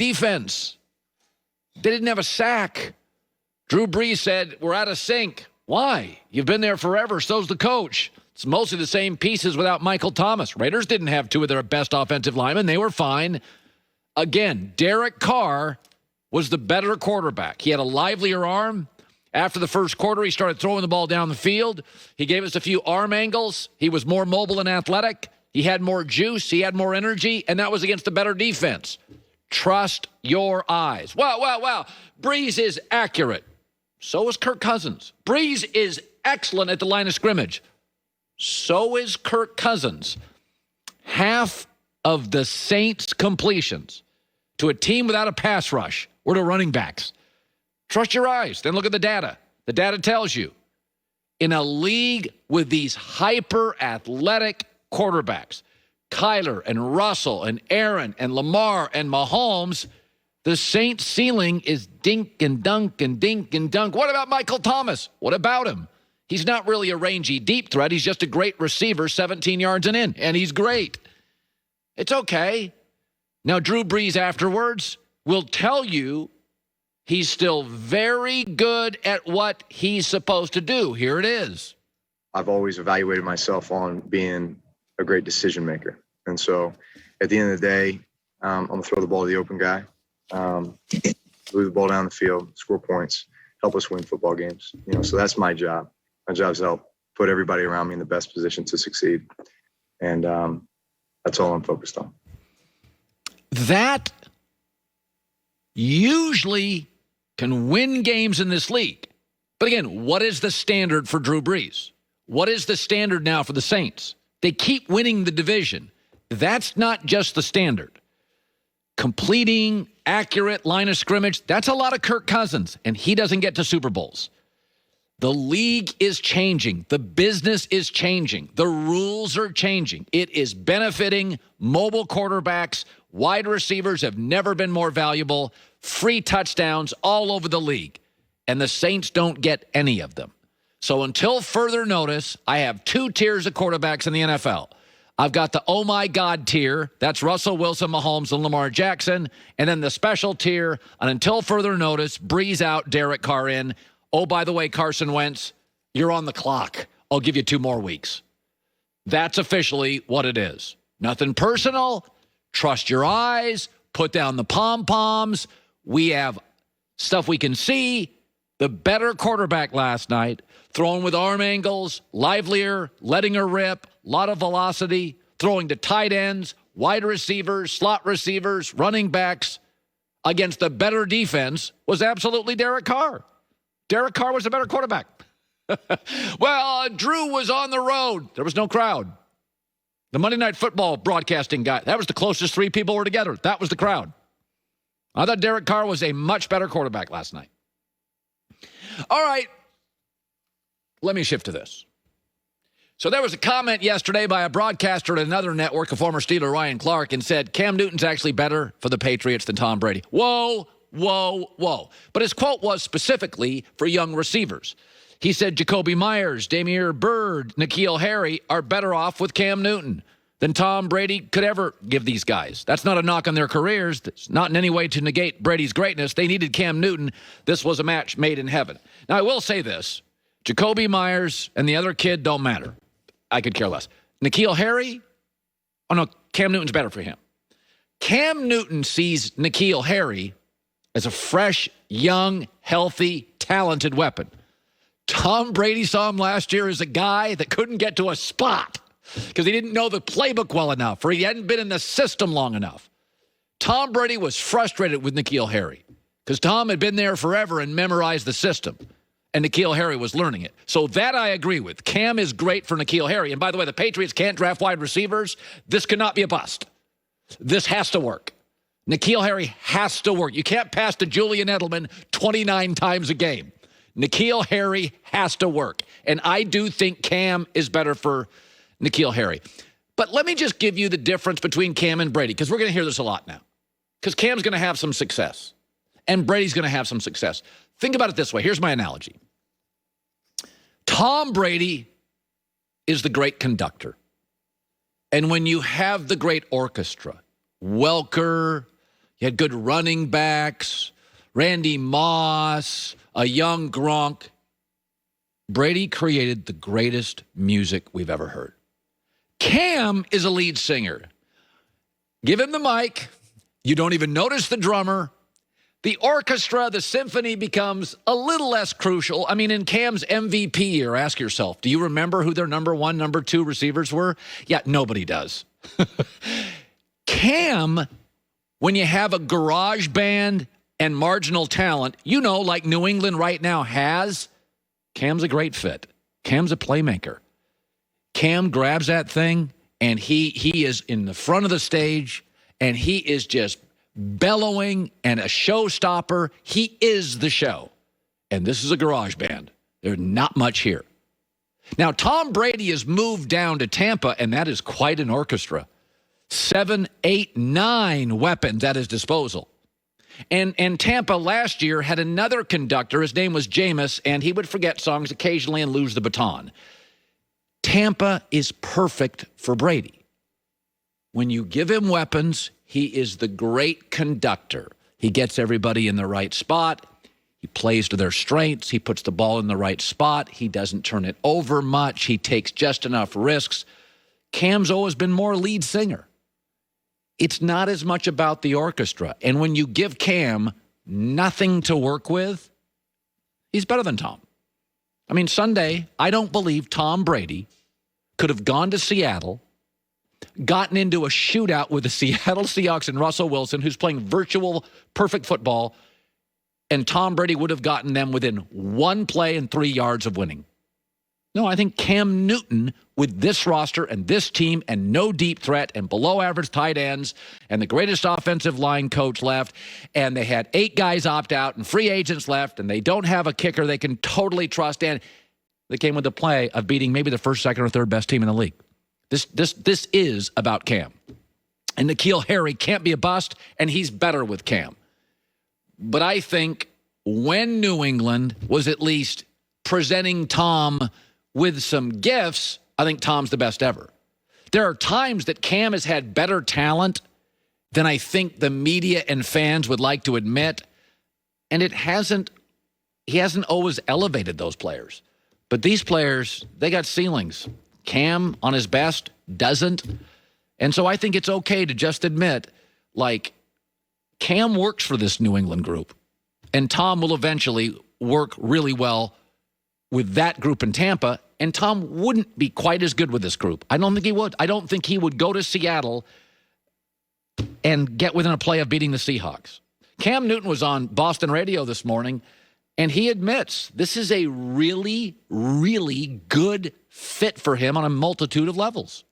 defense. They didn't have a sack. Drew Brees said, we're out of sync. Why? You've been there forever. So's the coach. It's mostly the same pieces without Michael Thomas. Raiders didn't have two of their best offensive linemen. They were fine. Again, Derek Carr was the better quarterback. He had a livelier arm. After the first quarter, he started throwing the ball down the field. He gave us a few arm angles. He was more mobile and athletic. He had more juice. He had more energy, and that was against the better defense. Trust your eyes. Wow. Brees is accurate. So is Kirk Cousins. Brees is excellent at the line of scrimmage. So is Kirk Cousins. Half of the Saints' completions to a team without a pass rush were to running backs. Trust your eyes. Then look at the data. The data tells you, in a league with these hyper-athletic quarterbacks, Kyler and Russell and Aaron and Lamar and Mahomes, the Saints' ceiling is dink and dunk and dink and dunk. What about Michael Thomas? What about him? He's not really a rangy deep threat. He's just a great receiver, 17 yards and in, and he's great. It's okay. Now, Drew Brees afterwards will tell you he's still very good at what he's supposed to do. Here it is. I've always evaluated myself on being a great decision maker. And so at the end of the day, I'm going to throw the ball to the open guy, move the ball down the field, score points, help us win football games. So that's my job. My job is to help put everybody around me in the best position to succeed. And that's all I'm focused on. That usually can win games in this league. But again, what is the standard for Drew Brees? What is the standard now for the Saints? They keep winning the division. That's not just the standard. Completing, accurate line of scrimmage, that's a lot of Kirk Cousins, and he doesn't get to Super Bowls. The league is changing. The business is changing. The rules are changing. It is benefiting mobile quarterbacks. Wide receivers have never been more valuable. Free touchdowns all over the league. And the Saints don't get any of them. So until further notice, I have two tiers of quarterbacks in the NFL. I've got the oh my God tier. That's Russell Wilson, Mahomes, and Lamar Jackson. And then the special tier, and until further notice, Breeze out, Derek Carr in. Oh, by the way, Carson Wentz, you're on the clock. I'll give you 2 more weeks. That's officially what it is. Nothing personal. Trust your eyes. Put down the pom-poms. We have stuff we can see. The better quarterback last night, throwing with arm angles, livelier, letting her rip, a lot of velocity, throwing to tight ends, wide receivers, slot receivers, running backs against the better defense was absolutely Derek Carr. Derek Carr was a better quarterback. Well, Drew was on the road. There was no crowd. The Monday Night Football broadcasting guy, that was the closest 3 people were together. That was the crowd. I thought Derek Carr was a much better quarterback last night. All right, let me shift to this. So there was a comment yesterday by a broadcaster at another network, a former Steeler, Ryan Clark, and said, Cam Newton's actually better for the Patriots than Tom Brady. Whoa. But his quote was specifically for young receivers. He said Jacoby Myers, Damiere Byrd, N'Keal Harry are better off with Cam Newton than Tom Brady could ever give these guys. That's not a knock on their careers. It's not in any way to negate Brady's greatness. They needed Cam Newton. This was a match made in heaven. Now, I will say this. Jacoby Myers and the other kid don't matter. I could care less. N'Keal Harry? Oh, no, Cam Newton's better for him. Cam Newton sees N'Keal Harry as a fresh, young, healthy, talented weapon. Tom Brady saw him last year as a guy that couldn't get to a spot because he didn't know the playbook well enough or he hadn't been in the system long enough. Tom Brady was frustrated with N'Keal Harry because Tom had been there forever and memorized the system, and N'Keal Harry was learning it. So that I agree with. Cam is great for N'Keal Harry. And by the way, the Patriots can't draft wide receivers. This cannot be a bust. This has to work. N'Keal Harry has to work. You can't pass to Julian Edelman 29 times a game. N'Keal Harry has to work. And I do think Cam is better for N'Keal Harry. But let me just give you the difference between Cam and Brady, because we're going to hear this a lot now. Because Cam's going to have some success, and Brady's going to have some success. Think about it this way. Here's my analogy. Tom Brady is the great conductor. And when you have the great orchestra, Welker, You had good running backs, Randy Moss, a young Gronk. Brady created the greatest music we've ever heard. Cam is a lead singer. Give him the mic. You don't even notice the drummer. The orchestra, the symphony becomes a little less crucial. I mean, in Cam's MVP year, ask yourself, do you remember who their number one, number two receivers were? Yeah, nobody does. Cam, when you have a garage band and marginal talent, like New England right now has, Cam's a great fit. Cam's a playmaker. Cam grabs that thing, and he is in the front of the stage, and he is just bellowing and a showstopper. He is the show. And this is a garage band. There's not much here. Now, Tom Brady has moved down to Tampa, and that is quite an orchestra. 7, 8, 9 weapons at his disposal. And Tampa last year had another conductor. His name was Jameis, and he would forget songs occasionally and lose the baton. Tampa is perfect for Brady. When you give him weapons, he is the great conductor. He gets everybody in the right spot. He plays to their strengths. He puts the ball in the right spot. He doesn't turn it over much. He takes just enough risks. Cam's always been more lead singer. It's not as much about the orchestra. And when you give Cam nothing to work with, he's better than Tom. I mean, Sunday, I don't believe Tom Brady could have gone to Seattle, gotten into a shootout with the Seattle Seahawks and Russell Wilson, who's playing virtual perfect football, and Tom Brady would have gotten them within one play and 3 yards of winning. No, I think Cam Newton, with this roster and this team and no deep threat and below-average tight ends and the greatest offensive line coach left, and they had 8 guys opt out and free agents left, and they don't have a kicker they can totally trust, and they came with the play of beating maybe the first, second, or third best team in the league. This is about Cam. And N'Keal Harry can't be a bust, and he's better with Cam. But I think when New England was at least presenting Tom with some gifts, I think Tom's the best ever. There are times that Cam has had better talent than I think the media and fans would like to admit, and he hasn't always elevated those players. But these players, they got ceilings. Cam, on his best, doesn't. And so I think it's okay to just admit, Cam works for this New England group, and Tom will eventually work really well with that group in Tampa, and Tom wouldn't be quite as good with this group. I don't think he would. I don't think he would go to Seattle and get within a play of beating the Seahawks. Cam Newton was on Boston radio this morning, and he admits this is a really, really good fit for him on a multitude of levels.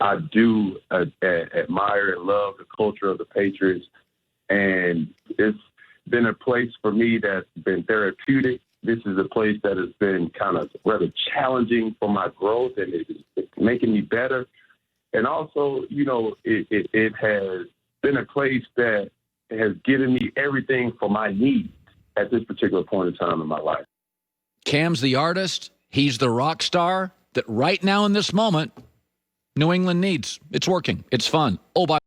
I do admire and love the culture of the Patriots, and it's been a place for me that's been therapeutic. This is a place that has been kind of rather challenging for my growth, and it's making me better. And also, it has been a place that has given me everything for my needs at this particular point in time in my life. Cam's the artist. He's the rock star that right now in this moment, New England needs. It's working. It's fun. Oh, by